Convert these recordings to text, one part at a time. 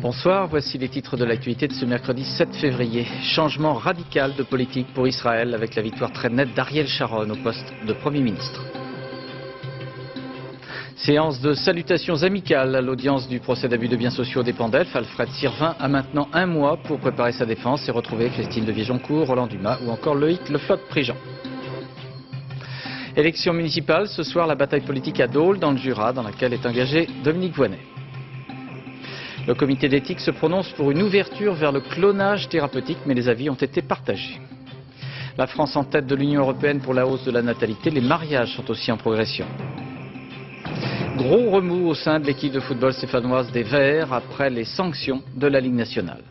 Bonsoir, voici les titres de l'actualité de ce mercredi 7 février. Changement radical de politique pour Israël avec la victoire très nette d'Ariel Sharon au poste de Premier ministre. Séance de salutations amicales à l'audience du procès d'abus de biens sociaux des Pendelf. Alfred Sirvin a maintenant un mois pour préparer sa défense et retrouver Christine de Viejoncourt, Roland Dumas ou encore Loïc Le Flotte-Prigent. Élection municipale, ce soir la bataille politique à Dole dans le Jura dans laquelle est engagé Dominique Voynet. Le comité d'éthique se prononce pour une ouverture vers le clonage thérapeutique, mais les avis ont été partagés. La France en tête de l'Union européenne pour la hausse de la natalité, les mariages sont aussi en progression. Gros remous au sein de l'équipe de football stéphanoise des Verts après les sanctions de la Ligue nationale.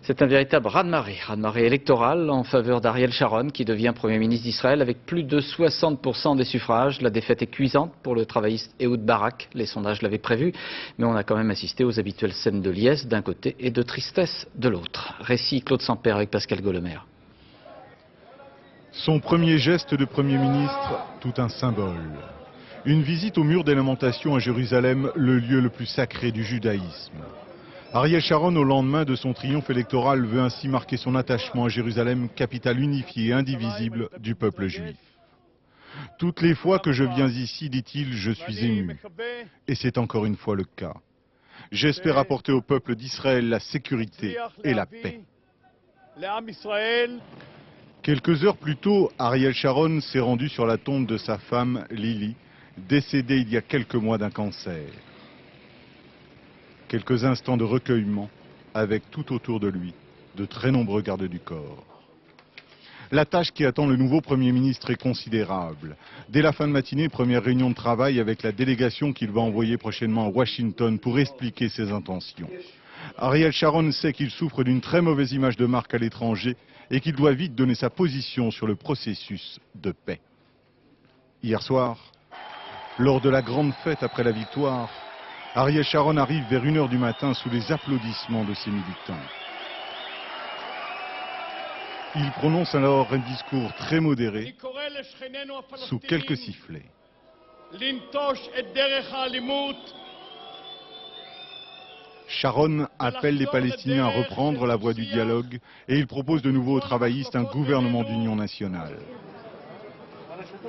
C'est un véritable raz-de-marée électoral en faveur d'Ariel Sharon qui devient Premier ministre d'Israël avec plus de 60% des suffrages. La défaite est cuisante pour le travailliste Ehud Barak, les sondages l'avaient prévu, mais on a quand même assisté aux habituelles scènes de liesse d'un côté et de tristesse de l'autre. Récit Claude Samper avec Pascal Golomer. Son premier geste de Premier ministre, tout un symbole. Une visite au mur des lamentations à Jérusalem, le lieu le plus sacré du judaïsme. Ariel Sharon, au lendemain de son triomphe électoral, veut ainsi marquer son attachement à Jérusalem, capitale unifiée et indivisible du peuple juif. Toutes les fois que je viens ici, dit-il, je suis ému. Et c'est encore une fois le cas. J'espère apporter au peuple d'Israël la sécurité et la paix. Quelques heures plus tôt, Ariel Sharon s'est rendu sur la tombe de sa femme, Lily, décédée il y a quelques mois d'un cancer. Quelques instants de recueillement, avec tout autour de lui, de très nombreux gardes du corps. La tâche qui attend le nouveau Premier ministre est considérable. Dès la fin de matinée, première réunion de travail avec la délégation qu'il va envoyer prochainement à Washington pour expliquer ses intentions. Ariel Sharon sait qu'il souffre d'une très mauvaise image de marque à l'étranger et qu'il doit vite donner sa position sur le processus de paix. Hier soir, lors de la grande fête après la victoire, Ariel Sharon arrive vers 1 h du matin sous les applaudissements de ses militants. Il prononce alors un discours très modéré, sous quelques sifflets. Sharon appelle les Palestiniens à reprendre la voie du dialogue et il propose de nouveau aux travaillistes un gouvernement d'union nationale.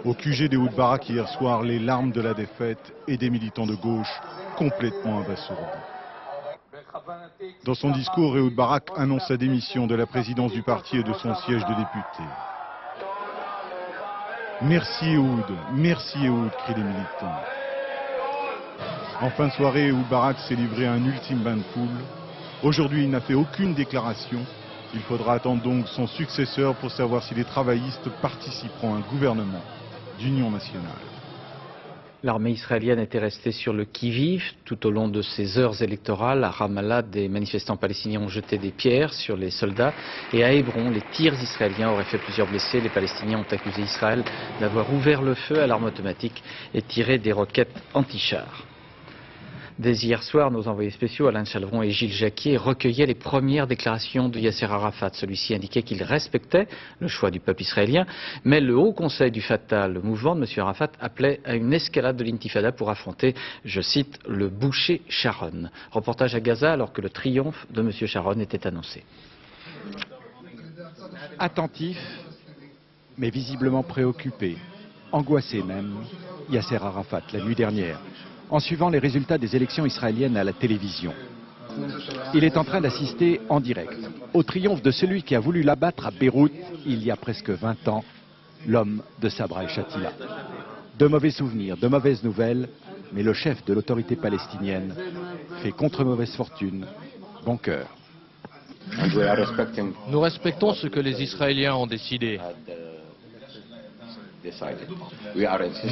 Au QG d'Ehud Barak hier soir, les larmes de la défaite et des militants de gauche complètement abasourdis. Dans son discours, Ehud Barak annonce sa démission de la présidence du parti et de son siège de député. Merci Ehud, crient les militants. En fin de soirée, Ehud Barak s'est livré à un ultime bain de foule. Aujourd'hui, il n'a fait aucune déclaration. Il faudra attendre donc son successeur pour savoir si les travaillistes participeront à un gouvernement d'union nationale. L'armée israélienne était restée sur le qui-vive tout au long de ces heures électorales. À Ramallah, des manifestants palestiniens ont jeté des pierres sur les soldats. Et à Hébron, les tirs israéliens auraient fait plusieurs blessés. Les Palestiniens ont accusé Israël d'avoir ouvert le feu à l'arme automatique et tiré des roquettes anti-chars. Dès hier soir, nos envoyés spéciaux Alain Chalvron et Gilles Jacquier recueillaient les premières déclarations de Yasser Arafat. Celui-ci indiquait qu'il respectait le choix du peuple israélien, mais le Haut Conseil du Fatah, le mouvement de M. Arafat, appelait à une escalade de l'intifada pour affronter, je cite, le boucher Sharon. Reportage à Gaza alors que le triomphe de M. Sharon était annoncé. Attentif, mais visiblement préoccupé, angoissé même, Yasser Arafat la nuit dernière, en suivant les résultats des élections israéliennes à la télévision. Il est en train d'assister en direct au triomphe de celui qui a voulu l'abattre à Beyrouth il y a presque 20 ans, l'homme de Sabra et Shatila. De mauvais souvenirs, de mauvaises nouvelles, mais le chef de l'autorité palestinienne fait contre mauvaise fortune bon cœur. Nous respectons ce que les Israéliens ont décidé.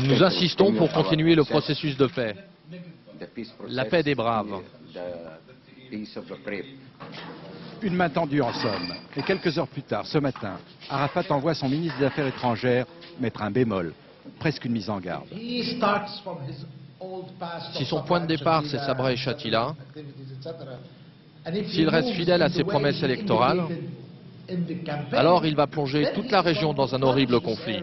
Nous insistons pour continuer le processus de paix, la paix des braves. Une main tendue en somme. Et quelques heures plus tard, ce matin, Arafat envoie son ministre des Affaires étrangères mettre un bémol, presque une mise en garde. Si son point de départ c'est Sabra et Shatila, s'il reste fidèle à ses promesses électorales, Alors il va plonger toute la région dans un horrible conflit.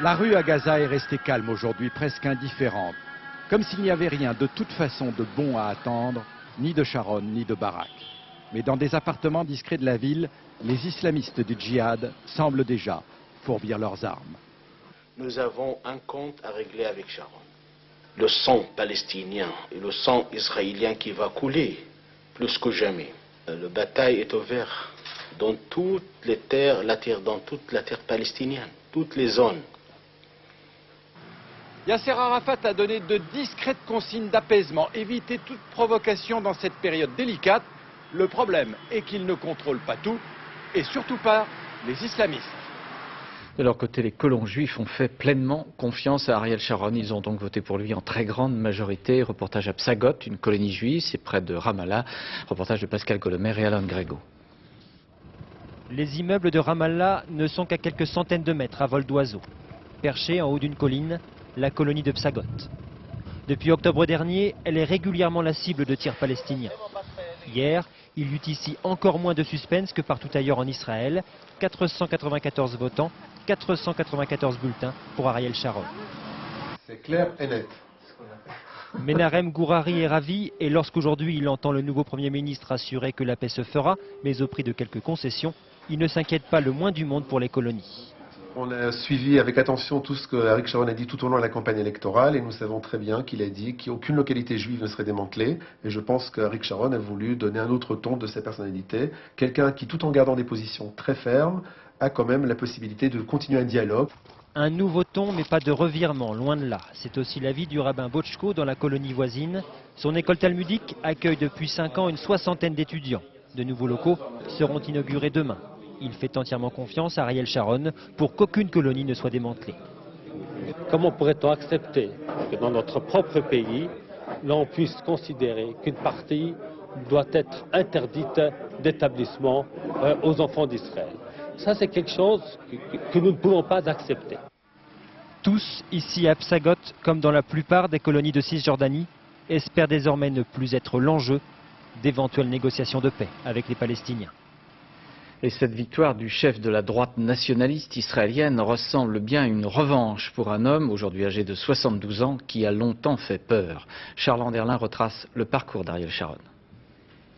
La rue à Gaza est restée calme aujourd'hui, presque indifférente. Comme s'il n'y avait rien de toute façon de bon à attendre, ni de Sharon, ni de Barak. Mais dans des appartements discrets de la ville, les islamistes du djihad semblent déjà fourbir leurs armes. Nous avons un compte à régler avec Sharon. Le sang palestinien et le sang israélien qui va couler plus que jamais. La bataille est ouverte dans toutes les terres, dans toute la terre palestinienne, toutes les zones. Yasser Arafat a donné de discrètes consignes d'apaisement, éviter toute provocation dans cette période délicate. Le problème est qu'il ne contrôle pas tout, et surtout pas les islamistes. De leur côté, les colons juifs ont fait pleinement confiance à Ariel Sharon. Ils ont donc voté pour lui en très grande majorité. Reportage à Psagot, une colonie juive, c'est près de Ramallah. Reportage de Pascal Colomer et Alain Grégo. Les immeubles de Ramallah ne sont qu'à quelques centaines de mètres à vol d'oiseau. Perchée en haut d'une colline, la colonie de Psagot. Depuis octobre dernier, elle est régulièrement la cible de tirs palestiniens. Hier, il y eut ici encore moins de suspense que partout ailleurs en Israël. 494 votants, 494 bulletins pour Ariel Sharon. C'est clair et net. Menachem Gourari est ravi et lorsqu'aujourd'hui il entend le nouveau Premier ministre assurer que la paix se fera, mais au prix de quelques concessions, il ne s'inquiète pas le moins du monde pour les colonies. On a suivi avec attention tout ce que Ariel Sharon a dit tout au long de la campagne électorale et nous savons très bien qu'il a dit qu'aucune localité juive ne serait démantelée. Et je pense qu'Ariel Sharon a voulu donner un autre ton de sa personnalité. Quelqu'un qui, tout en gardant des positions très fermes, a quand même la possibilité de continuer un dialogue. Un nouveau ton, mais pas de revirement, loin de là. C'est aussi l'avis du rabbin Botchko dans la colonie voisine. Son école talmudique accueille depuis 5 ans une soixantaine d'étudiants. De nouveaux locaux seront inaugurés demain. Il fait entièrement confiance à Ariel Sharon pour qu'aucune colonie ne soit démantelée. Comment pourrait-on accepter que dans notre propre pays, l'on puisse considérer qu'une partie doit être interdite d'établissement aux enfants d'Israël? Ça, c'est quelque chose que nous ne pouvons pas accepter. Tous, ici à Psagot, comme dans la plupart des colonies de Cisjordanie, espèrent désormais ne plus être l'enjeu d'éventuelles négociations de paix avec les Palestiniens. Et cette victoire du chef de la droite nationaliste israélienne ressemble bien à une revanche pour un homme, aujourd'hui âgé de 72 ans, qui a longtemps fait peur. Charles Anderlin retrace le parcours d'Ariel Sharon.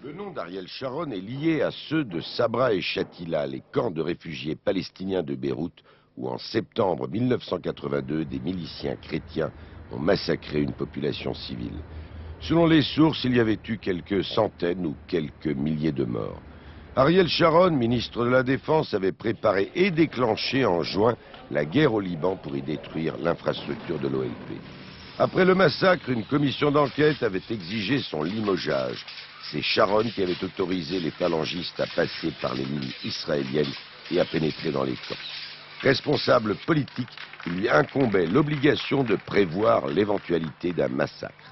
Le nom d'Ariel Sharon est lié à ceux de Sabra et Shatila, les camps de réfugiés palestiniens de Beyrouth, où en septembre 1982, des miliciens chrétiens ont massacré une population civile. Selon les sources, il y avait eu quelques centaines ou quelques milliers de morts. Ariel Sharon, ministre de la Défense, avait préparé et déclenché en juin la guerre au Liban pour y détruire l'infrastructure de l'OLP. Après le massacre, une commission d'enquête avait exigé son limogeage. C'est Sharon qui avait autorisé les phalangistes à passer par les lignes israéliennes et à pénétrer dans les camps. Responsable politique, il lui incombait l'obligation de prévoir l'éventualité d'un massacre.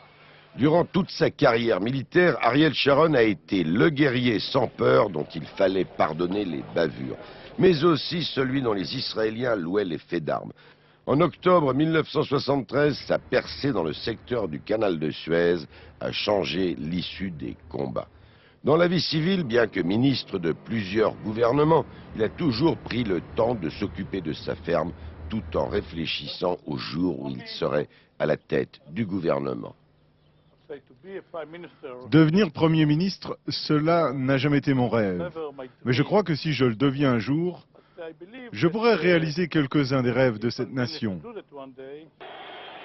Durant toute sa carrière militaire, Ariel Sharon a été le guerrier sans peur dont il fallait pardonner les bavures, mais aussi celui dont les Israéliens louaient les faits d'armes. En octobre 1973, sa percée dans le secteur du canal de Suez a changé l'issue des combats. Dans la vie civile, bien que ministre de plusieurs gouvernements, il a toujours pris le temps de s'occuper de sa ferme, tout en réfléchissant au jour où il serait à la tête du gouvernement. Devenir Premier ministre, cela n'a jamais été mon rêve. Mais je crois que si je le deviens un jour, je pourrais réaliser quelques-uns des rêves de cette nation.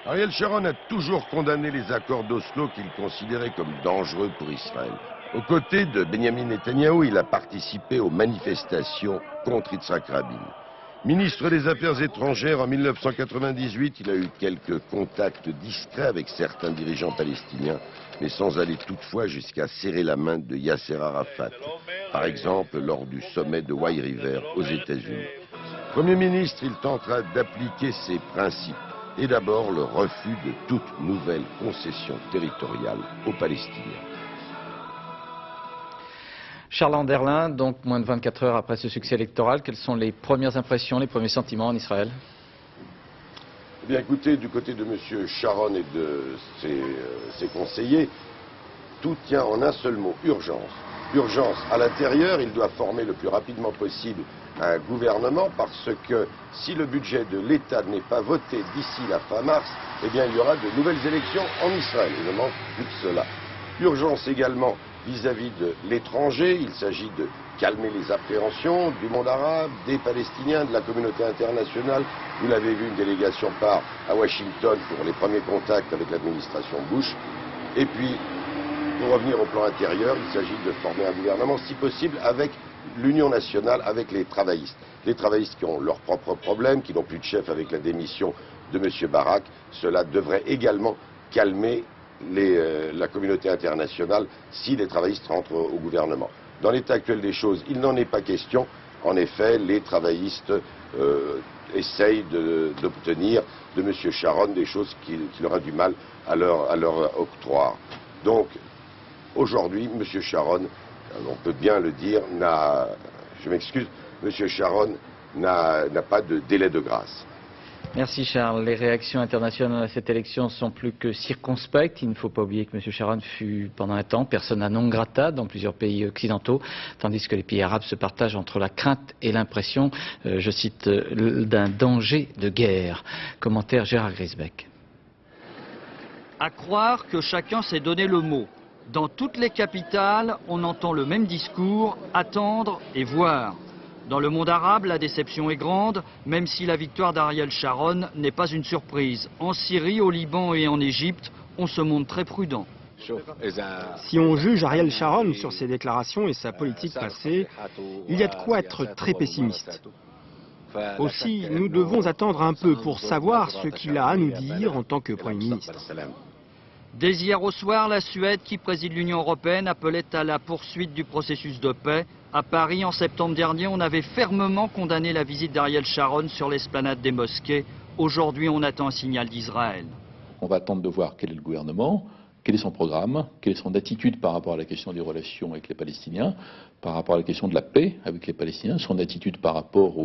Ariel Sharon a toujours condamné les accords d'Oslo qu'il considérait comme dangereux pour Israël. Aux côtés de Benjamin Netanyahou, il a participé aux manifestations contre Yitzhak Rabin. Ministre des Affaires étrangères en 1998, il a eu quelques contacts discrets avec certains dirigeants palestiniens, mais sans aller toutefois jusqu'à serrer la main de Yasser Arafat, par exemple lors du sommet de White River aux États-Unis. Premier ministre, il tentera d'appliquer ses principes, et d'abord le refus de toute nouvelle concession territoriale aux Palestiniens. Charles Anderlin, donc moins de 24 heures après ce succès électoral, quelles sont les premières impressions, les premiers sentiments en Israël? Eh bien écoutez, du côté de M. Sharon et de ses conseillers, tout tient en un seul mot, urgence. Urgence à l'intérieur, il doit former le plus rapidement possible un gouvernement parce que si le budget de l'État n'est pas voté d'ici la fin mars, eh bien il y aura de nouvelles élections en Israël. Il ne manque plus que cela. Urgence également vis-à-vis de l'étranger, il s'agit de calmer les appréhensions du monde arabe, des Palestiniens, de la communauté internationale. Vous l'avez vu, une délégation part à Washington pour les premiers contacts avec l'administration Bush. Et puis, pour revenir au plan intérieur, il s'agit de former un gouvernement, si possible, avec l'Union nationale, avec les travaillistes. Les travaillistes qui ont leurs propres problèmes, qui n'ont plus de chef avec la démission de M. Barak. Cela devrait également calmer la communauté internationale si les travaillistes rentrent au gouvernement. Dans l'état actuel des choses, il n'en est pas question. En effet, les travaillistes essayent d'obtenir de M. Sharon des choses qu'il aura du mal à leur octroyer. Donc, aujourd'hui, M. Sharon, on peut bien le dire, je m'excuse, M. Sharon n'a pas de délai de grâce. Merci Charles. Les réactions internationales à cette élection sont plus que circonspectes. Il ne faut pas oublier que M. Sharon fut pendant un temps persona non grata dans plusieurs pays occidentaux, tandis que les pays arabes se partagent entre la crainte et l'impression, je cite, d'un danger de guerre. Commentaire Gérard Grisbeck. À croire que chacun s'est donné le mot. Dans toutes les capitales, on entend le même discours, attendre et voir. Dans le monde arabe, la déception est grande, même si la victoire d'Ariel Sharon n'est pas une surprise. En Syrie, au Liban et en Égypte, on se montre très prudent. Si on juge Ariel Sharon sur ses déclarations et sa politique passée, il y a de quoi être très pessimiste. Aussi, nous devons attendre un peu pour savoir ce qu'il a à nous dire en tant que Premier ministre. Dès hier au soir, la Suède, qui préside l'Union européenne, appelait à la poursuite du processus de paix. À Paris, en septembre dernier, on avait fermement condamné la visite d'Ariel Sharon sur l'esplanade des mosquées. Aujourd'hui, on attend un signal d'Israël. On va attendre de voir quel est le gouvernement, quel est son programme, quelle est son attitude par rapport à la question des relations avec les Palestiniens, par rapport à la question de la paix avec les Palestiniens, son attitude par rapport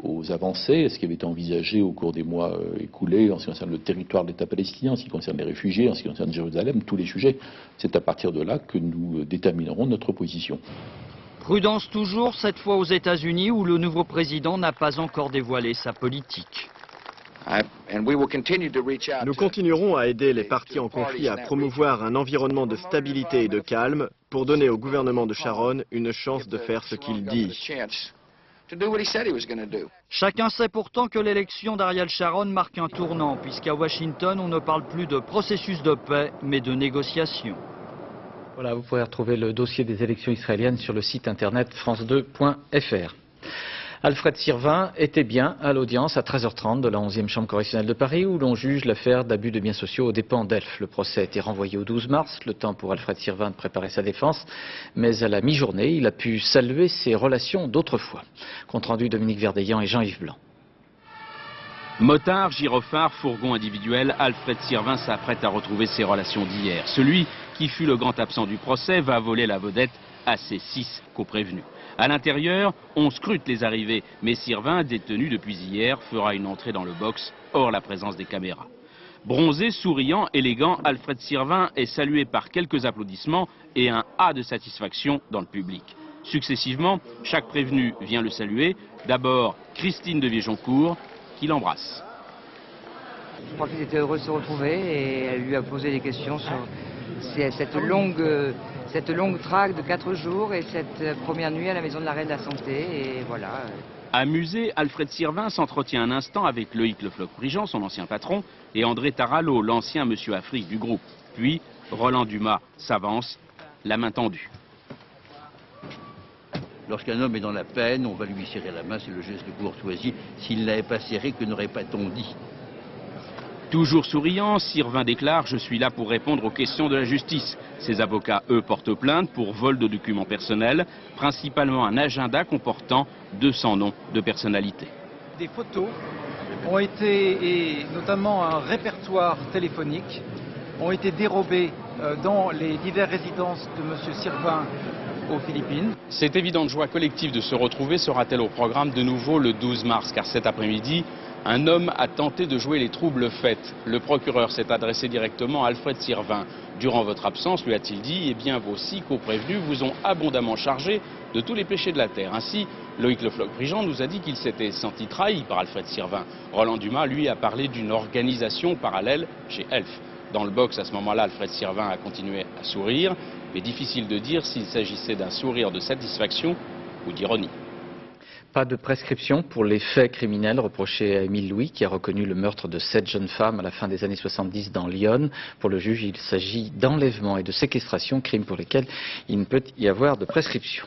aux avancées, ce qui avait été envisagé au cours des mois écoulés en ce qui concerne le territoire de l'État palestinien, en ce qui concerne les réfugiés, en ce qui concerne Jérusalem, tous les sujets. C'est à partir de là que nous déterminerons notre position. Prudence toujours, cette fois aux États-Unis, où le nouveau président n'a pas encore dévoilé sa politique. Nous continuerons à aider les parties en conflit à promouvoir un environnement de stabilité et de calme pour donner au gouvernement de Sharon une chance de faire ce qu'il dit. Chacun sait pourtant que l'élection d'Ariel Sharon marque un tournant, puisqu'à Washington, on ne parle plus de processus de paix, mais de négociation. Voilà, vous pourrez retrouver le dossier des élections israéliennes sur le site internet france2.fr. Alfred Sirvin était bien à l'audience à 13h30 de la 11e chambre correctionnelle de Paris où l'on juge l'affaire d'abus de biens sociaux aux dépens d'Elf. Le procès a été renvoyé au 12 mars, le temps pour Alfred Sirvin de préparer sa défense, mais à la mi-journée, il a pu saluer ses relations d'autrefois. Compte rendu Dominique Verdeillan et Jean-Yves Blanc. Motard, gyrophare, fourgon individuel, Alfred Sirvin s'apprête à retrouver ses relations d'hier. Celui qui fut le grand absent du procès va voler la vedette à ses 6 co-prévenus. À l'intérieur, on scrute les arrivées, mais Sirvin, détenu depuis hier, fera une entrée dans le box, hors la présence des caméras. Bronzé, souriant, élégant, Alfred Sirvin est salué par quelques applaudissements et un « A » de satisfaction dans le public. Successivement, chaque prévenu vient le saluer. D'abord, Christine de Viejoncourt, qui l'embrasse. Je crois qu'ils étaient heureux de se retrouver et elle lui a posé des questions sur cette longue traque de 4 jours et cette première nuit à la Maison de l'Arrêt de la Santé. Et voilà. Amusé, Alfred Sirvin s'entretient un instant avec Loïc Le Floch-Prigent, son ancien patron, et André Tarallo, l'ancien Monsieur Afrique du groupe. Puis, Roland Dumas s'avance, la main tendue. Lorsqu'un homme est dans la peine, on va lui serrer la main, c'est le geste de courtoisie. S'il ne l'avait pas serré, que n'aurait-on dit? Toujours souriant, Sirvin déclare « Je suis là pour répondre aux questions de la justice ». Ses avocats, eux, portent plainte pour vol de documents personnels, principalement un agenda comportant 200 noms de personnalités. Des photos ont été, et notamment un répertoire téléphonique, ont été dérobés dans les diverses résidences de M. Sirvin aux Philippines. Cette évidente joie collective de se retrouver sera-t-elle au programme de nouveau le 12 mars? Car cet après-midi, un homme a tenté de jouer les troubles faits. Le procureur s'est adressé directement à Alfred Sirvin. Durant votre absence, lui a-t-il dit, eh bien vos 6 co-prévenus vous ont abondamment chargé de tous les péchés de la terre. Ainsi, Loïc Le Floch-Prigent nous a dit qu'il s'était senti trahi par Alfred Sirvin. Roland Dumas, lui, a parlé d'une organisation parallèle chez Elf. Dans le box, à ce moment-là, Alfred Sirvin a continué à sourire, mais difficile de dire s'il s'agissait d'un sourire de satisfaction ou d'ironie. Pas de prescription pour les faits criminels reprochés à Émile Louis, qui a reconnu le meurtre de 7 jeunes femmes à la fin des années 70 dans l'Yonne. Pour le juge, il s'agit d'enlèvement et de séquestration, crimes pour lesquels il ne peut y avoir de prescription.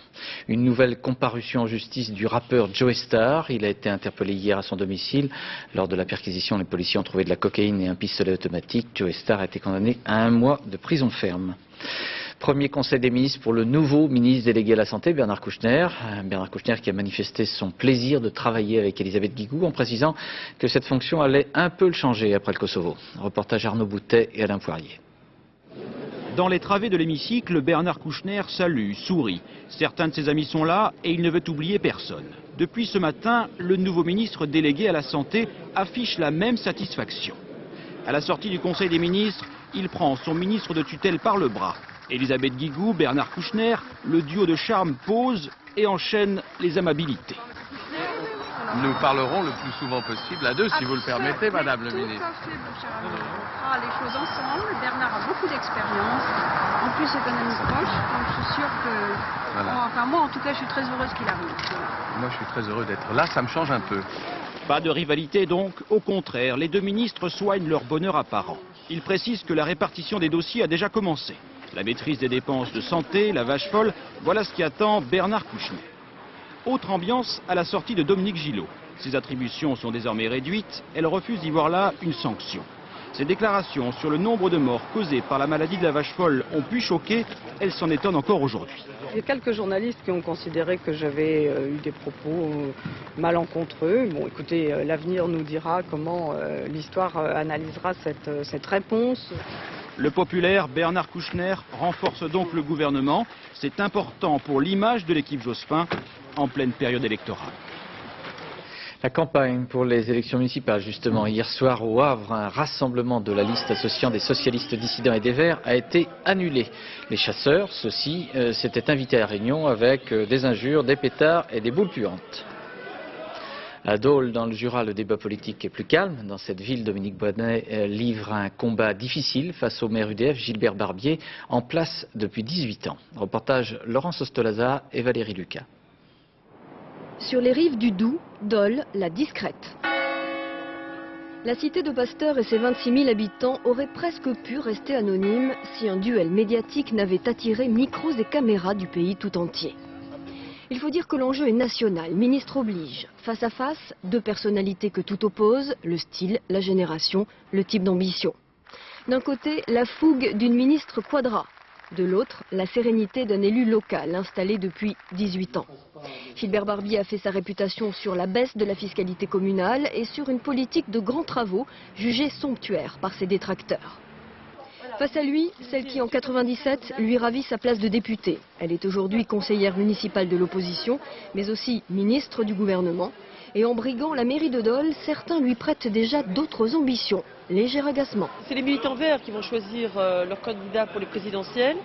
Une nouvelle comparution en justice du rappeur Joey Starr. Il a été interpellé hier à son domicile. Lors de la perquisition, les policiers ont trouvé de la cocaïne et un pistolet automatique. Joey Starr a été condamné à 1 mois de prison ferme. Premier conseil des ministres pour le nouveau ministre délégué à la Santé, Bernard Kouchner. Bernard Kouchner qui a manifesté son plaisir de travailler avec Elisabeth Guigou en précisant que cette fonction allait un peu le changer après le Kosovo. Reportage Arnaud Boutet et Alain Poirier. Dans les travées de l'hémicycle, Bernard Kouchner salue, sourit. Certains de ses amis sont là et il ne veut oublier personne. Depuis ce matin, le nouveau ministre délégué à la Santé affiche la même satisfaction. À la sortie du Conseil des ministres, il prend son ministre de tutelle par le bras. Elisabeth Guigou, Bernard Kouchner, le duo de charme pose et enchaîne les amabilités. Nous parlerons le plus souvent possible à deux, si vous le permettez, Madame le ministre. Tout à fait, mon cher ami. On fera les choses ensemble. Bernard a beaucoup d'expérience. En plus, c'est un ami proche. Donc, je suis sûre que... Voilà. Enfin, moi, en tout cas, je suis très heureuse qu'il arrive. Voilà. Moi, je suis très heureux d'être là. Ça me change un peu. Pas de rivalité donc, au contraire, les deux ministres soignent leur bonheur apparent. Ils précisent que la répartition des dossiers a déjà commencé. La maîtrise des dépenses de santé, la vache folle, voilà ce qui attend Bernard Kouchner. Autre ambiance à la sortie de Dominique Gillot. Ses attributions sont désormais réduites, elle refuse d'y voir là une sanction. Ses déclarations sur le nombre de morts causées par la maladie de la vache folle ont pu choquer, elle s'en étonne encore aujourd'hui. Il y a quelques journalistes qui ont considéré que j'avais eu des propos malencontreux. Bon, écoutez, l'avenir nous dira comment l'histoire analysera cette réponse. Le populaire Bernard Kouchner renforce donc le gouvernement. C'est important pour l'image de l'équipe Jospin en pleine période électorale. La campagne pour les élections municipales, justement, hier soir au Havre, un rassemblement de la liste associant des socialistes dissidents et des Verts a été annulé. Les chasseurs, ceux-ci, s'étaient invités à la réunion avec des injures, des pétards et des boules puantes. À Dole, dans le Jura, le débat politique est plus calme. Dans cette ville, Dominique Voynet livre un combat difficile face au maire UDF, Gilbert Barbier, en place depuis 18 ans. Reportage Laurence Ostolaza et Valérie Lucas. Sur les rives du Doubs, Dole, la discrète. La cité de Pasteur et ses 26 000 habitants auraient presque pu rester anonymes si un duel médiatique n'avait attiré micros et caméras du pays tout entier. Il faut dire que l'enjeu est national, ministre oblige. Face à face, deux personnalités que tout oppose, le style, la génération, le type d'ambition. D'un côté, la fougue d'une ministre Quadra. De l'autre, la sérénité d'un élu local installé depuis 18 ans. Gilbert Barbier a fait sa réputation sur la baisse de la fiscalité communale et sur une politique de grands travaux jugée somptuaire par ses détracteurs. Face à lui, celle qui en 97 lui ravit sa place de députée. Elle est aujourd'hui conseillère municipale de l'opposition, mais aussi ministre du gouvernement. Et en briguant la mairie de Dole, certains lui prêtent déjà d'autres ambitions. Léger agacement. C'est les militants verts qui vont choisir leur candidat pour les présidentielles.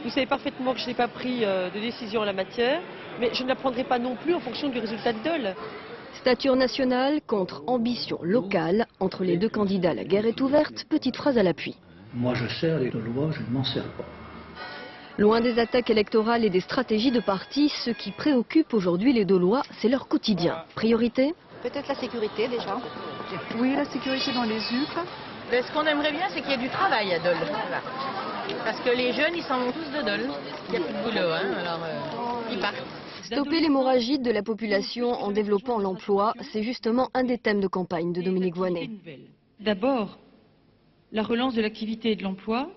Vous savez parfaitement que je n'ai pas pris de décision en la matière, mais je ne la prendrai pas non plus en fonction du résultat de Dole. Stature nationale contre ambition locale. Entre les deux candidats, la guerre est ouverte. Petite phrase à l'appui. Moi je sers les Dolois, je ne m'en sers pas. Loin des attaques électorales et des stratégies de parti, ce qui préoccupe aujourd'hui les Dolois, c'est leur quotidien. Priorité ? Peut-être la sécurité déjà. Oui, la sécurité dans les UP. Ce qu'on aimerait bien, c'est qu'il y ait du travail à Dole. Parce que les jeunes, ils s'en vont tous de Dole. Il n'y a plus de boulot, hein, alors ils partent. Stopper l'hémorragie de la population en développant l'emploi, c'est justement un des thèmes de campagne de Dominique Voynet. D'abord, la relance de l'activité et de l'emploi.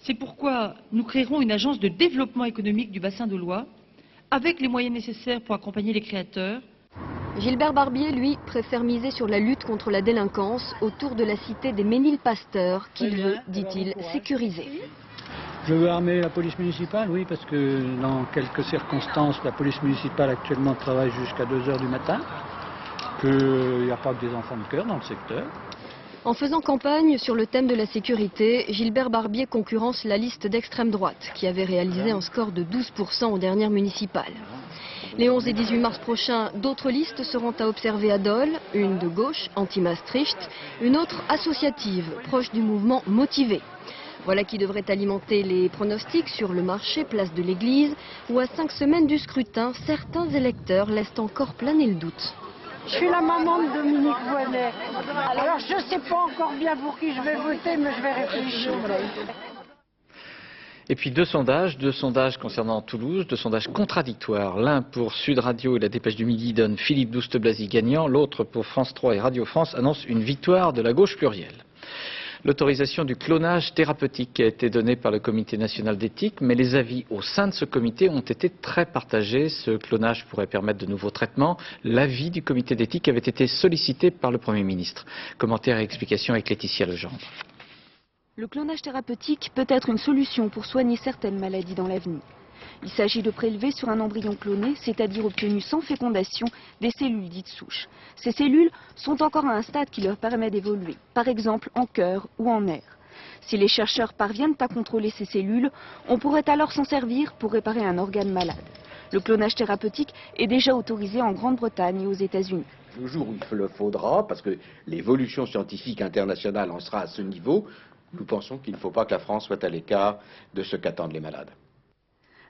C'est pourquoi nous créerons une agence de développement économique du bassin dolois, avec les moyens nécessaires pour accompagner les créateurs. Gilbert Barbier, lui, préfère miser sur la lutte contre la délinquance autour de la cité des Ménil-Pasteur, qu'il veut, dit-il, sécuriser. Je veux armer la police municipale, oui, parce que dans quelques circonstances, la police municipale actuellement travaille jusqu'à 2 h du matin, qu'il n'y a pas que des enfants de cœur dans le secteur. En faisant campagne sur le thème de la sécurité, Gilbert Barbier concurrence la liste d'extrême droite, qui avait réalisé un score de 12% aux dernières municipales. Les 11 et 18 mars prochains, d'autres listes seront à observer à Dole, une de gauche, anti-Maastricht, une autre associative, proche du mouvement Motivé. Voilà qui devrait alimenter les pronostics sur le marché, place de l'église, où à 5 semaines du scrutin, certains électeurs laissent encore planer le doute. Je suis la maman de Dominique Voynet. Alors je ne sais pas encore bien pour qui je vais voter, mais je vais réfléchir. Et puis deux sondages concernant Toulouse, deux sondages contradictoires. L'un pour Sud Radio et la Dépêche du Midi donne Philippe Douste-Blazy gagnant, l'autre pour France 3 et Radio France annonce une victoire de la gauche plurielle. L'autorisation du clonage thérapeutique a été donnée par le Comité national d'éthique, mais les avis au sein de ce comité ont été très partagés. Ce clonage pourrait permettre de nouveaux traitements. L'avis du Comité d'éthique avait été sollicité par le Premier ministre. Commentaire et explication avec Laetitia Legendre. Le clonage thérapeutique peut être une solution pour soigner certaines maladies dans l'avenir. Il s'agit de prélever sur un embryon cloné, c'est-à-dire obtenu sans fécondation, des cellules dites souches. Ces cellules sont encore à un stade qui leur permet d'évoluer, par exemple en cœur ou en nerfs. Si les chercheurs parviennent à contrôler ces cellules, on pourrait alors s'en servir pour réparer un organe malade. Le clonage thérapeutique est déjà autorisé en Grande-Bretagne et aux États-Unis. Le jour où il le faudra, parce que l'évolution scientifique internationale en sera à ce niveau, nous pensons qu'il ne faut pas que la France soit à l'écart de ce qu'attendent les malades.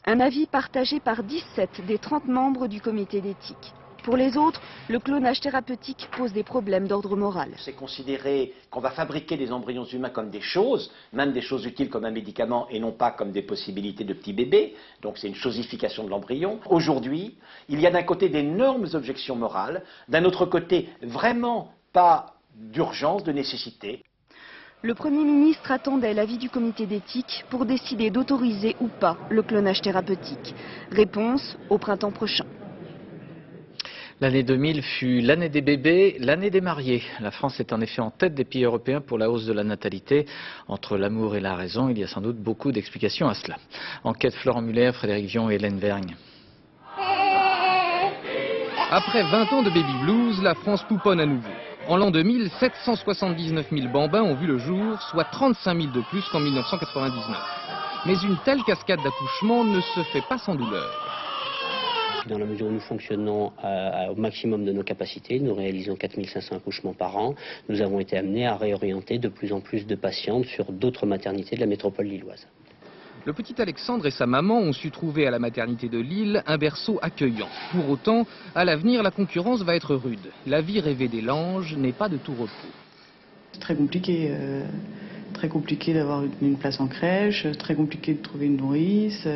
Un avis partagé par 17 des 30 membres du comité d'éthique. Pour les autres, le clonage thérapeutique pose des problèmes d'ordre moral. C'est considérer qu'on va fabriquer des embryons humains comme des choses, même des choses utiles comme un médicament et non pas comme des possibilités de petits bébés. Donc c'est une chosification de l'embryon. Aujourd'hui, il y a d'un côté d'énormes objections morales, d'un autre côté vraiment pas d'urgence, de nécessité. Le Premier ministre attendait l'avis du comité d'éthique pour décider d'autoriser ou pas le clonage thérapeutique. Réponse au printemps prochain. L'année 2000 fut l'année des bébés, l'année des mariés. La France est en effet en tête des pays européens pour la hausse de la natalité. Entre l'amour et la raison, il y a sans doute beaucoup d'explications à cela. Enquête Florent Muller, Frédéric Vion et Hélène Vergne. Après 20 ans de baby blues, la France pouponne à nouveau. En l'an 2000, 779 000 bambins ont vu le jour, soit 35 000 de plus qu'en 1999. Mais une telle cascade d'accouchements ne se fait pas sans douleur. Dans la mesure où nous fonctionnons au maximum de nos capacités, nous réalisons 4500 accouchements par an, nous avons été amenés à réorienter de plus en plus de patientes sur d'autres maternités de la métropole lilloise. Le petit Alexandre et sa maman ont su trouver à la maternité de Lille un berceau accueillant. Pour autant, à l'avenir, la concurrence va être rude. La vie rêvée des Langes n'est pas de tout repos. C'est très compliqué d'avoir une place en crèche, très compliqué de trouver une nourrice.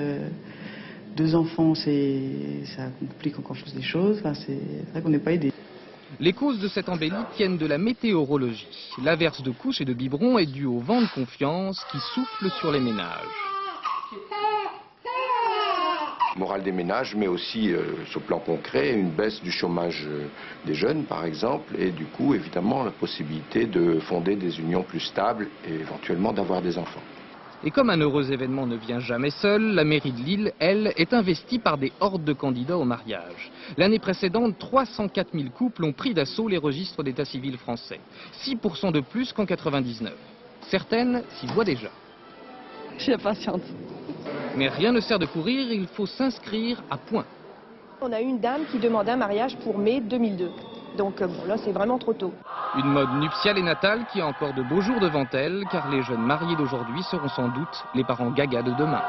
2 enfants, ça complique encore plus les choses. Enfin, c'est vrai qu'on n'est pas aidé. Les causes de cette embellie tiennent de la météorologie. L'averse de couches et de biberons est due au vent de confiance qui souffle sur les ménages. Morale des ménages, mais aussi sur le plan concret, une baisse du chômage des jeunes par exemple, et du coup évidemment la possibilité de fonder des unions plus stables et éventuellement d'avoir des enfants. Et comme un heureux événement ne vient jamais seul, la mairie de Lille, elle, est investie par des hordes de candidats au mariage. L'année précédente, 304 000 couples ont pris d'assaut les registres d'état civil français. 6% de plus qu'en 99. Certaines s'y voient déjà. Je suis impatiente. Mais rien ne sert de courir, il faut s'inscrire à point. On a eu une dame qui demandait un mariage pour mai 2002. Donc bon, là, c'est vraiment trop tôt. Une mode nuptiale et natale qui a encore de beaux jours devant elle, car les jeunes mariés d'aujourd'hui seront sans doute les parents gaga de demain.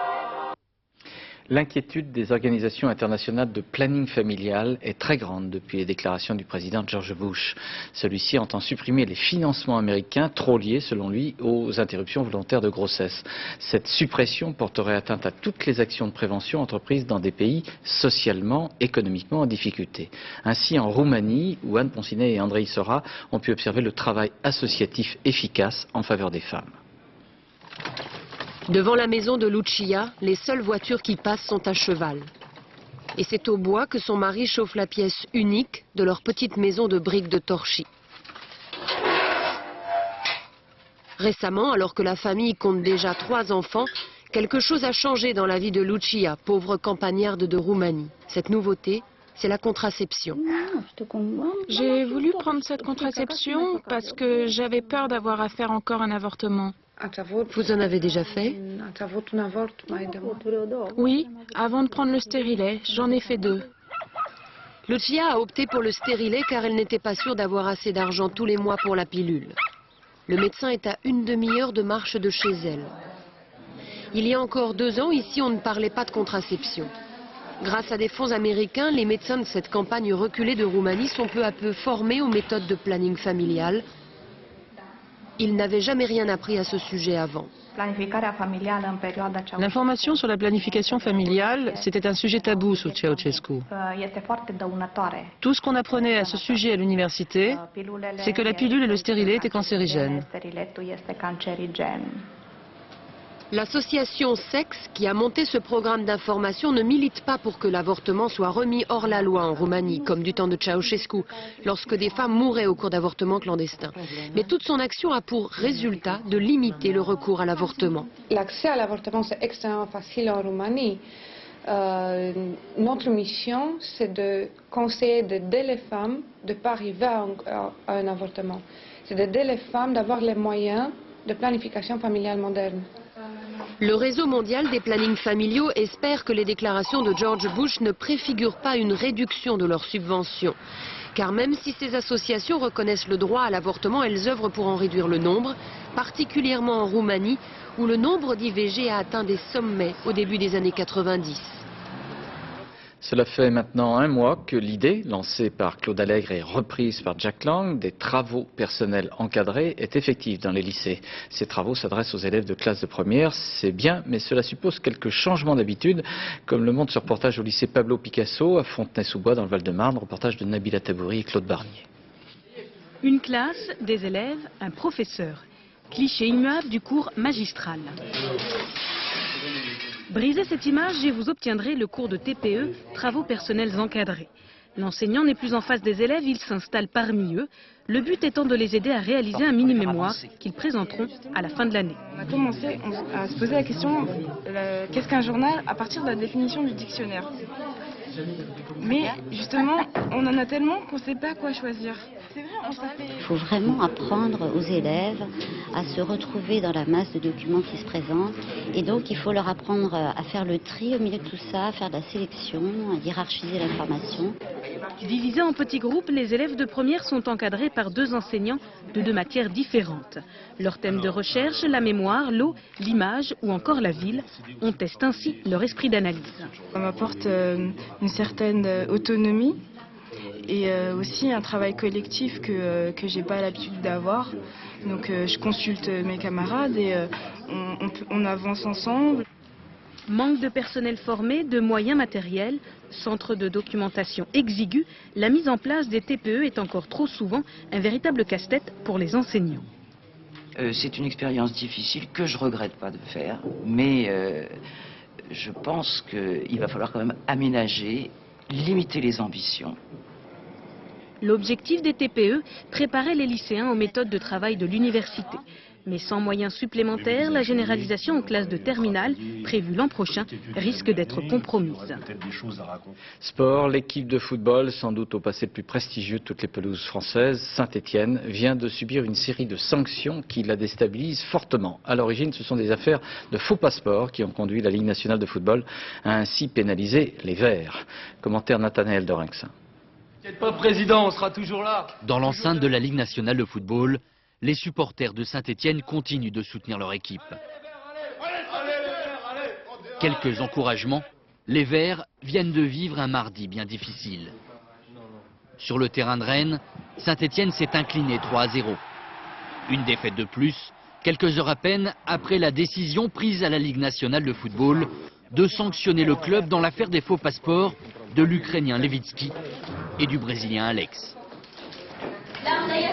L'inquiétude des organisations internationales de planning familial est très grande depuis les déclarations du président George Bush. Celui-ci entend supprimer les financements américains trop liés, selon lui, aux interruptions volontaires de grossesse. Cette suppression porterait atteinte à toutes les actions de prévention entreprises dans des pays socialement, économiquement en difficulté. Ainsi, en Roumanie, où Anne Ponsinet et Andrei Sora ont pu observer le travail associatif efficace en faveur des femmes. Devant la maison de Lucia, les seules voitures qui passent sont à cheval. Et c'est au bois que son mari chauffe la pièce unique de leur petite maison de briques de Torchi. Récemment, alors que la famille compte déjà 3 enfants, Quelque chose a changé dans la vie de Lucia, pauvre campagnarde de Roumanie. Cette nouveauté, c'est la contraception. J'ai voulu prendre cette contraception parce que j'avais peur d'avoir à faire encore un avortement. Vous en avez déjà fait? Oui, avant de prendre le stérilet, j'en ai fait 2. Lucia a opté pour le stérilet car elle n'était pas sûre d'avoir assez d'argent tous les mois pour la pilule. Le médecin est à une demi-heure de marche de chez elle. Il y a encore 2 ans, ici, on ne parlait pas de contraception. Grâce à des fonds américains, les médecins de cette campagne reculée de Roumanie sont peu à peu formés aux méthodes de planning familial. Ils n'avaient jamais rien appris à ce sujet avant. L'information sur la planification familiale, c'était un sujet tabou sous Ceausescu. Tout ce qu'on apprenait à ce sujet à l'université, c'est que la pilule et le stérilet étaient cancérigènes. L'association Sex, qui a monté ce programme d'information, ne milite pas pour que l'avortement soit remis hors la loi en Roumanie, comme du temps de Ceausescu, lorsque des femmes mouraient au cours d'avortements clandestins. Mais toute son action a pour résultat de limiter le recours à l'avortement. L'accès à l'avortement, c'est extrêmement facile en Roumanie. Notre mission, c'est de conseiller, d'aider les femmes de ne pas arriver à un avortement. C'est d'aider les femmes d'avoir les moyens de planification familiale moderne. Le réseau mondial des plannings familiaux espère que les déclarations de George Bush ne préfigurent pas une réduction de leurs subventions. Car même si ces associations reconnaissent le droit à l'avortement, elles œuvrent pour en réduire le nombre, particulièrement en Roumanie, où le nombre d'IVG a atteint des sommets au début des années 90. Cela fait maintenant 1 mois que l'idée, lancée par Claude Allègre et reprise par Jack Lang, des travaux personnels encadrés, est effective dans les lycées. Ces travaux s'adressent aux élèves de classe de première, c'est bien, mais cela suppose quelques changements d'habitude, comme le montre ce reportage au lycée Pablo Picasso à Fontenay-sous-Bois dans le Val-de-Marne, reportage de Nabila Tabouri et Claude Barnier. Une classe, des élèves, un professeur. Cliché immuable du cours magistral. Brisez cette image et vous obtiendrez le cours de TPE, Travaux personnels encadrés. L'enseignant n'est plus en face des élèves, il s'installe parmi eux, le but étant de les aider à réaliser un mini-mémoire qu'ils présenteront à la fin de l'année. On a commencé à se poser la question, qu'est-ce qu'un journal à partir de la définition du dictionnaire. Mais justement, on en a tellement qu'on ne sait pas quoi choisir. Il faut vraiment apprendre aux élèves à se retrouver dans la masse de documents qui se présentent. Et donc, il faut leur apprendre à faire le tri au milieu de tout ça, à faire de la sélection, à hiérarchiser l'information. Divisés en petits groupes, les élèves de première sont encadrés par 2 enseignants de 2 matières différentes. Leurs thèmes de recherche, la mémoire, l'eau, l'image ou encore la ville, on teste ainsi leur esprit d'analyse. Ça m'apporte une certaine autonomie et aussi un travail collectif que j'ai pas l'habitude d'avoir. Donc je consulte mes camarades et on avance ensemble. Manque de personnel formé, de moyens matériels, centre de documentation exigu, la mise en place des TPE est encore trop souvent un véritable casse-tête pour les enseignants. C'est une expérience difficile que je regrette pas de faire, mais je pense qu'il va falloir quand même aménager, limiter les ambitions. L'objectif des TPE, préparer les lycéens aux méthodes de travail de l'université. Mais sans moyens supplémentaires, la généralisation en classe de terminale, prévue l'an prochain, risque d'être compromise. Sport, l'équipe de football, sans doute au passé le plus prestigieux de toutes les pelouses françaises, Saint-Étienne, vient de subir une série de sanctions qui la déstabilisent fortement. À l'origine, ce sont des affaires de faux passeports qui ont conduit la Ligue nationale de football à ainsi pénaliser les Verts. Commentaire Nathanaël Dorinxin. T'inquiète pas, président, on sera toujours là. Dans l'enceinte de la Ligue nationale de football, les supporters de Saint-Étienne continuent de soutenir leur équipe. Quelques encouragements, les Verts viennent de vivre un mardi bien difficile. Sur le terrain de Rennes, Saint-Étienne s'est incliné 3-0. Une défaite de plus, quelques heures à peine après la décision prise à la Ligue nationale de football de sanctionner le club dans l'affaire des faux passeports de l'Ukrainien Levitsky et du Brésilien Alex.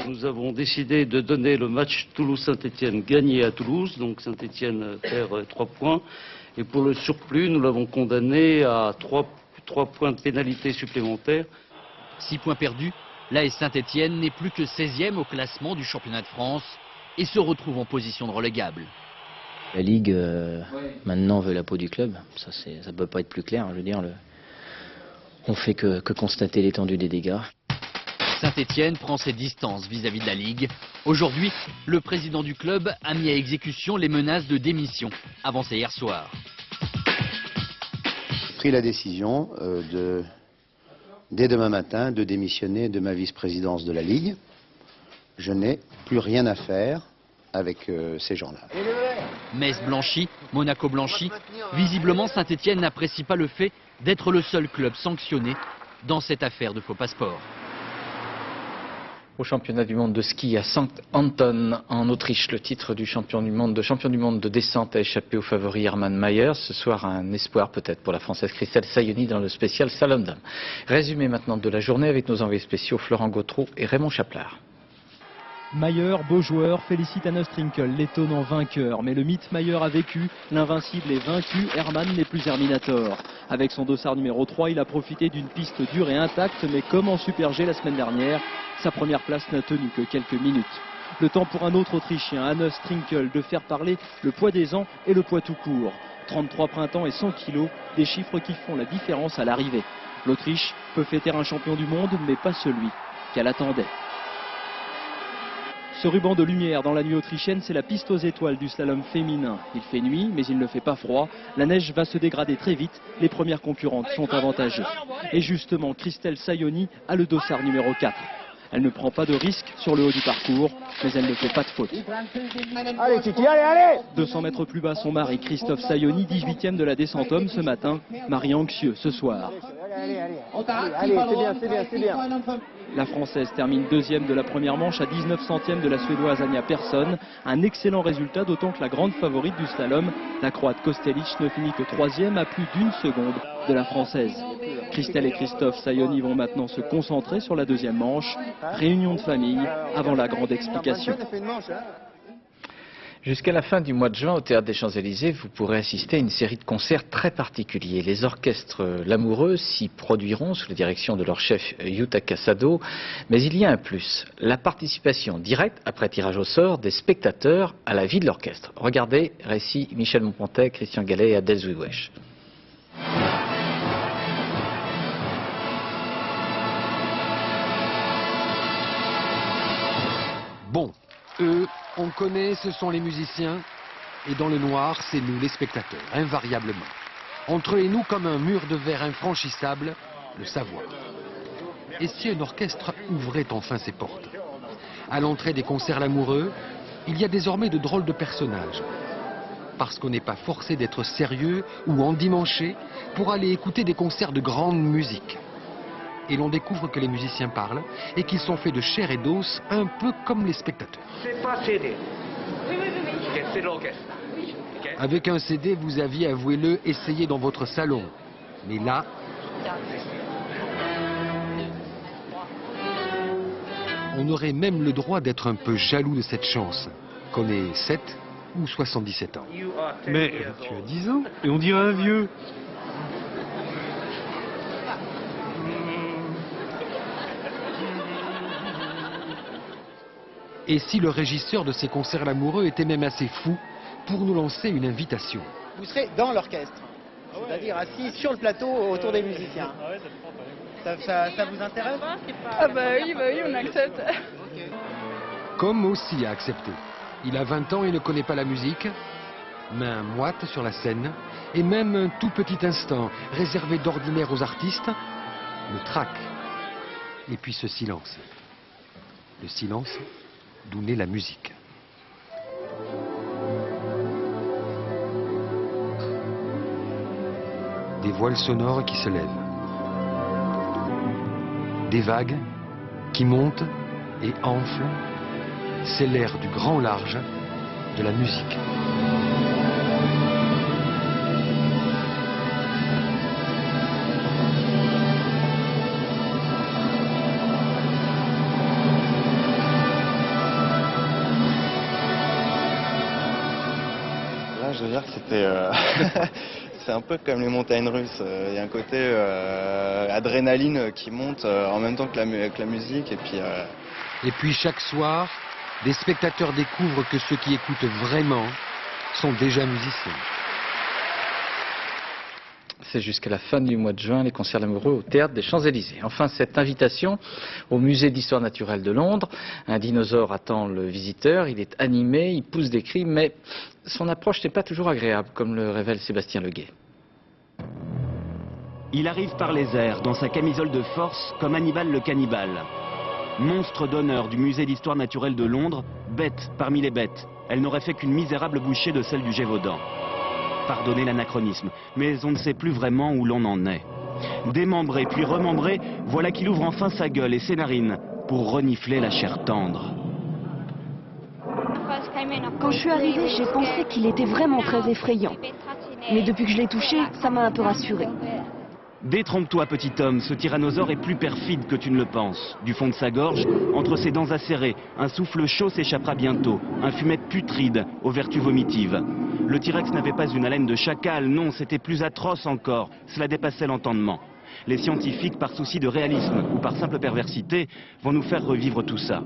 Nous avons décidé de donner le match Toulouse-Saint-Étienne gagné à Toulouse, donc Saint-Étienne perd 3 points. Et pour le surplus, nous l'avons condamné à 3 points de pénalité supplémentaires. 6 points perdus, l'AS Saint-Étienne n'est plus que 16e au classement du championnat de France et se retrouve en position de relégable. La Ligue, maintenant, veut la peau du club. Ça ne peut pas être plus clair. Je veux dire, on fait que constater l'étendue des dégâts. Saint-Étienne prend ses distances vis-à-vis de la Ligue. Aujourd'hui, le président du club a mis à exécution les menaces de démission avancées hier soir. J'ai pris la décision dès demain matin de démissionner de ma vice-présidence de la Ligue. Je n'ai plus rien à faire avec ces gens-là. Metz blanchi, Monaco blanchi. Visiblement, Saint-Étienne n'apprécie pas le fait d'être le seul club sanctionné dans cette affaire de faux passeport. Au championnat du monde de ski à St. Anton en Autriche, le titre du champion du monde de descente a échappé au favori Hermann Maier. Ce soir, un espoir peut-être pour la Française Christelle Sayoni dans le spécial Slalom Dame. Résumé maintenant de la journée avec nos envoyés spéciaux Florent Gautreau et Raymond Chaplard. Maier, beau joueur, félicite Hannes Trinkel, l'étonnant vainqueur. Mais le mythe Maier a vécu, l'invincible est vaincu, Hermann n'est plus Herminator. Avec son dossard numéro 3, il a profité d'une piste dure et intacte, mais comme en Super G la semaine dernière, sa première place n'a tenu que quelques minutes. Le temps pour un autre Autrichien, Hannes Trinkel, de faire parler le poids des ans et le poids tout court. 33 printemps et 100 kilos, des chiffres qui font la différence à l'arrivée. L'Autriche peut fêter un champion du monde, mais pas celui qu'elle attendait. Ce ruban de lumière dans la nuit autrichienne, c'est la piste aux étoiles du slalom féminin. Il fait nuit, mais il ne fait pas froid. La neige va se dégrader très vite. Les premières concurrentes sont avantagées. Et justement, Christelle Sayoni a le dossard numéro 4. Elle ne prend pas de risque sur le haut du parcours, mais elle ne fait pas de faute. Allez, Kiki, allez! 200 mètres plus bas, son mari Christophe Sayoni, 18e de la descente homme ce matin. Mari anxieux ce soir. Allez, c'est bien. La Française termine deuxième de la première manche à 19 centièmes de la Suédoise Anja Persson. Un excellent résultat, d'autant que la grande favorite du slalom, la Croate Kostelic, ne finit que troisième à plus d'une seconde de la Française. Christelle et Christophe Sayoni vont maintenant se concentrer sur la deuxième manche. Réunion de famille avant la grande explication. Jusqu'à la fin du mois de juin, au Théâtre des Champs-Élysées, vous pourrez assister à une série de concerts très particuliers. Les orchestres Lamoureux s'y produiront sous la direction de leur chef Yutaka Sado. Mais il y a un plus, la participation directe, après tirage au sort, des spectateurs à la vie de l'orchestre. Regardez, récit Michel Monpontet, Christian Gallet et Adèle Zouiwesh. Bon, eux, on connaît, ce sont les musiciens, et dans le noir, c'est nous, les spectateurs, invariablement. Entre eux et nous, comme un mur de verre infranchissable, le savoir. Et si un orchestre ouvrait enfin ses portes? À l'entrée des concerts Lamoureux, il y a désormais de drôles de personnages. Parce qu'on n'est pas forcé d'être sérieux ou endimanché pour aller écouter des concerts de grande musique. Et l'on découvre que les musiciens parlent et qu'ils sont faits de chair et d'os, un peu comme les spectateurs. C'est pas CD. Oui. C'est l'orchestre. Avec un CD, vous aviez, avouez-le, essayé dans votre salon. Mais là... on aurait même le droit d'être un peu jaloux de cette chance, qu'on ait 7 ou 77 ans. Mais tu as 10 ans et on dirait un vieux. Et si le régisseur de ces concerts Lamoureux était même assez fou pour nous lancer une invitation? Vous serez dans l'orchestre, c'est-à-dire assis sur le plateau autour des musiciens. Ça vous intéresse? Ah bah oui, on accepte. Comme aussi a accepté. Il a 20 ans et ne connaît pas la musique, main moite sur la scène, et même un tout petit instant réservé d'ordinaire aux artistes, le trac. Et puis ce silence. Le silence d'où naît la musique. Des voiles sonores qui se lèvent. Des vagues qui montent et enflent. C'est l'air du grand large de la musique. Je veux dire que c'était... c'est un peu comme les montagnes russes. Il y a un côté adrénaline qui monte en même temps que la musique. Et puis chaque soir, des spectateurs découvrent que ceux qui écoutent vraiment sont déjà musiciens. C'est jusqu'à la fin du mois de juin les concerts amoureux au Théâtre des Champs-Élysées. Enfin, cette invitation au Musée d'Histoire Naturelle de Londres. Un dinosaure attend le visiteur, il est animé, il pousse des cris, mais son approche n'est pas toujours agréable, comme le révèle Sébastien Leguet. Il arrive par les airs, dans sa camisole de force, comme Hannibal le cannibale. Monstre d'honneur du Musée d'Histoire Naturelle de Londres, bête parmi les bêtes. Elle n'aurait fait qu'une misérable bouchée de celle du Gévaudan. Pardonnez l'anachronisme, mais on ne sait plus vraiment où l'on en est. Démembré puis remembré, voilà qu'il ouvre enfin sa gueule et ses narines pour renifler la chair tendre. Quand je suis arrivée, j'ai pensé qu'il était vraiment très effrayant. Mais depuis que je l'ai touché, ça m'a un peu rassurée. Détrompe-toi, petit homme, ce tyrannosaure est plus perfide que tu ne le penses. Du fond de sa gorge, entre ses dents acérées, un souffle chaud s'échappera bientôt, un fumet putride aux vertus vomitives. Le T-Rex n'avait pas une haleine de chacal, non, c'était plus atroce encore, cela dépassait l'entendement. Les scientifiques, par souci de réalisme ou par simple perversité, vont nous faire revivre tout ça.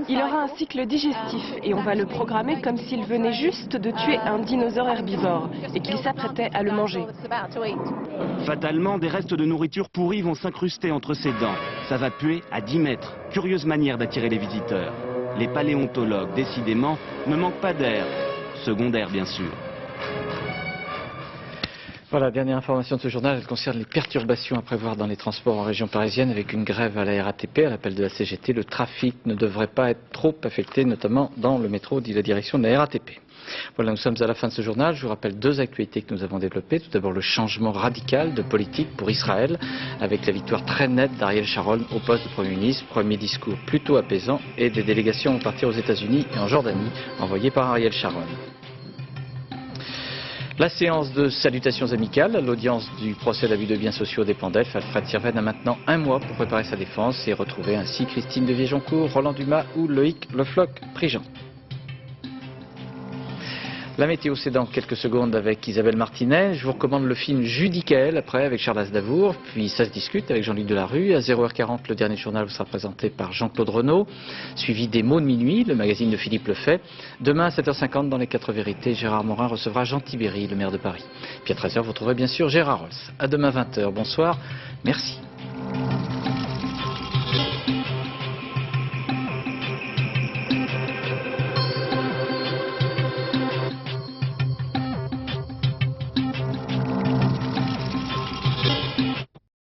Il aura un cycle digestif et on va le programmer comme s'il venait juste de tuer un dinosaure herbivore et qu'il s'apprêtait à le manger. Fatalement, des restes de nourriture pourrie vont s'incruster entre ses dents. Ça va puer à 10 mètres. Curieuse manière d'attirer les visiteurs. Les paléontologues, décidément, ne manquent pas d'air. Secondaire, bien sûr. Voilà, dernière information de ce journal, elle concerne les perturbations à prévoir dans les transports en région parisienne avec une grève à la RATP, à l'appel de la CGT. Le trafic ne devrait pas être trop affecté, notamment dans le métro, dit la direction de la RATP. Voilà, nous sommes à la fin de ce journal. Je vous rappelle deux actualités que nous avons développées. Tout d'abord, le changement radical de politique pour Israël, avec la victoire très nette d'Ariel Sharon au poste de Premier ministre. Premier discours plutôt apaisant et des délégations vont partir aux États-Unis et en Jordanie, envoyées par Ariel Sharon. La séance de salutations amicales, l'audience du procès d'abus de biens sociaux des Pandef. Alfred Sirven a maintenant un mois pour préparer sa défense et retrouver ainsi Christine de Viejoncourt, Roland Dumas ou Loïc Le Floch-Prigent. La météo, c'est dans quelques secondes avec Isabelle Martinet. Je vous recommande le film Judicaël après avec Charles Aznavour. Puis ça se discute avec Jean-Luc Delarue. À 0h40, le dernier journal vous sera présenté par Jean-Claude Renaud. Suivi des mots de minuit, le magazine de Philippe Lefebvre. Demain à 7h50, dans les 4 vérités, Gérard Morin recevra Jean Tibéry, le maire de Paris. Puis à 13h, vous trouverez bien sûr Gérard Rolls. À demain 20h. Bonsoir. Merci.